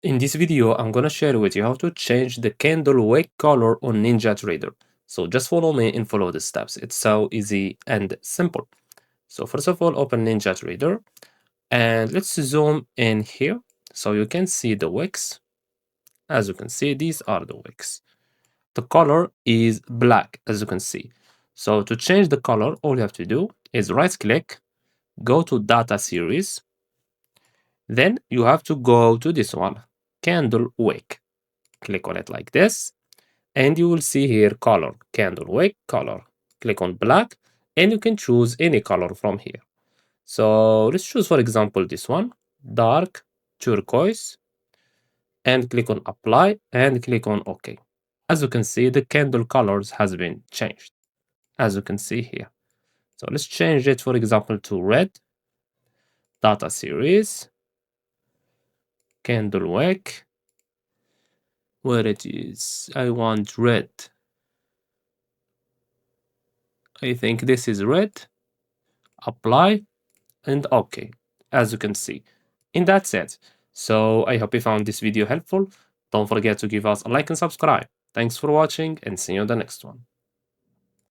In this video, I'm gonna share with you how to change the candle wick color on NinjaTrader. So just follow me and follow the steps. It's so easy and simple. So first of all, open NinjaTrader and let's zoom in here so you can see the wicks. As you can see, these are the wicks. The color is black, as you can see. So to change the color, all you have to do is right click, go to data series, then you have to go to this one, candle wick. Click on it like this, and you will see here color, candle wick color. Click on black, and you can choose any color from here. So let's choose, for example, this one, dark turquoise, and click on apply and click on OK. As you can see, the candle colors has been changed, as you can see here. So let's change it, for example, to red, data series, candle wick, where it is, I want red. I think this is red. Apply and OK, as you can see. And that's it. So I hope you found this video helpful. Don't forget to give us a like and subscribe. Thanks for watching and see you on the next one.